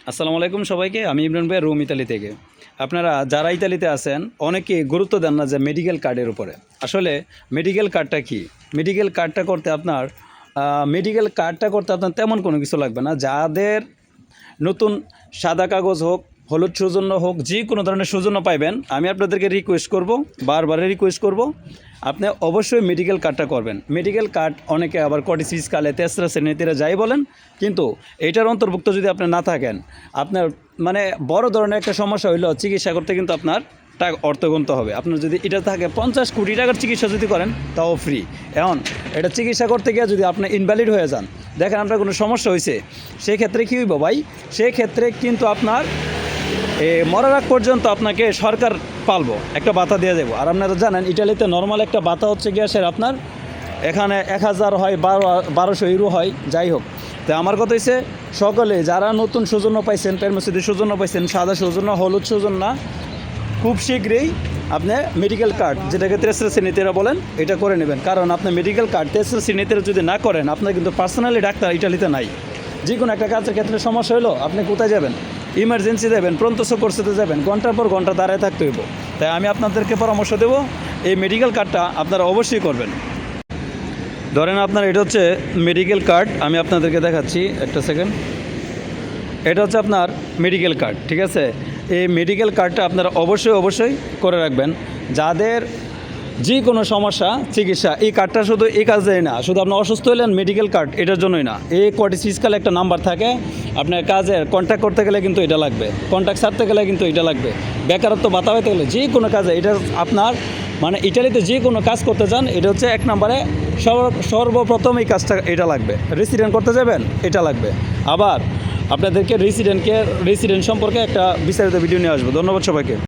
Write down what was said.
আসসালামু আলাইকুম সবাইকে। আমি ইমরান ভাই, রুম ইতালি থেকে। আপনারা যারা ইতালিতে আছেন অনেকে গুরুত্ব দেন না যে মেডিকেল কার্ডের উপরে। আসলে মেডিকেল কার্ডটা কি? মেডিকেল কার্ডটা করতে আপনার তেমন কোনো কিছু লাগবে না। যাদের নতুন সাদা কাগজ হোক, হলুদ সৌজন্য হোক, যে কোনো ধরনের সৌজন্য পাইবেন, আমি আপনাদেরকে বারবার রিকোয়েস্ট করব, আপনি অবশ্যই মেডিকেল কার্ডটা করবেন। মেডিকেল কার্ড অনেকে আবার কটিসিস কালে তেসরা শ্রেণীতে যাই বলেন, কিন্তু এইটার অন্তর্ভুক্ত যদি আপনি না থাকেন, আপনার মানে বড় ধরনের একটা সমস্যা হইলো চিকিৎসা করতে কিন্তু আপনার টাকা অর্থ গুনতে হবে। আপনার যদি এটা থাকে 50 কোটি টাকার চিকিৎসা যদি করেন তাও ফ্রি। এখন এটা চিকিৎসা করতে গিয়ে যদি আপনি ইনভ্যালিড হয়ে যান, দেখেন আপনার কোনো সমস্যা হয়েছে, সেই ক্ষেত্রে কী হইব ভাই? সেই ক্ষেত্রে কিন্তু আপনার মরার আগ পর্যন্ত আপনাকে সরকার পালবো একটা ভাতা দিয়ে দেবো। আর আপনারা জানেন ইটালিতে নর্মাল একটা ভাতা হচ্ছে গ্যাসের আপনার এখানে 1000 হয়, 1200 ইউরো হয়, যাই হোক। তো আমার কথা হচ্ছে সকলে যারা নতুন সৌজন্য পাইছেন, পেরমেসিডি সৌজন্য পাইছেন, সাদা সৌজন্য, হলুদ সৌজন্য, খুব শীঘ্রই আপনি মেডিকেল কার্ড, যেটাকে তেসরা শ্রেণীতেরা বলেন, এটা করে নেবেন। কারণ আপনি মেডিকেল কার্ড তেসরা শ্রেণীতে যদি না করেন, আপনার কিন্তু পার্সোনালি ডাক্তার ইটালিতে নাই। যে কোনো একটা কাজের ক্ষেত্রে সমস্যা হলো আপনি কোথায় যাবেন? ইমার্জেন্সি যাবেন, প্রন্তস কোর্সেতে যাবেন, ঘন্টার পর ঘন্টা দাঁড়ায় থাকতে হইব। তাই আমি আপনাদেরকে পরামর্শ দেবো, এই মেডিকেল কার্ডটা আপনারা অবশ্যই করবেন। ধরেন আপনার এটা হচ্ছে মেডিকেল কার্ড, আমি আপনাদেরকে দেখাচ্ছি, একটা সেকেন্ড। এটা হচ্ছে আপনার মেডিকেল কার্ড, ঠিক আছে? এই মেডিকেল কার্ডটা আপনারা অবশ্যই করে রাখবেন। যাদের যে কোনো সমস্যা চিকিৎসা, এই কার্ডটা শুধু এই কাজেই না, শুধু আপনার অসুস্থ হলেন মেডিকেল কার্ড এটার জন্যই না। এই কোয়ার্টিসিসকাল একটা নাম্বার থাকে, আপনার কাজের কন্ট্যাক্ট করতে গেলে কিন্তু এটা লাগবে, কন্ট্যাক্ট ছাড়তে গেলে কিন্তু এটা লাগবে, বেকারত্ব ভাতা পেতে গেলে, যে কোনো কাজে এটা আপনার মানে ইটালিতে যে কোনো কাজ করতে চান, এটা হচ্ছে এক নম্বরে সর্বপ্রথম এই কাজটা এটা লাগবে। রেসিডেন্ট করতে যাবেন, এটা লাগবে। আবার আপনাদেরকে রেসিডেন্ট সম্পর্কে একটা বিস্তারিত ভিডিও নিয়ে আসবো। ধন্যবাদ সবাইকে।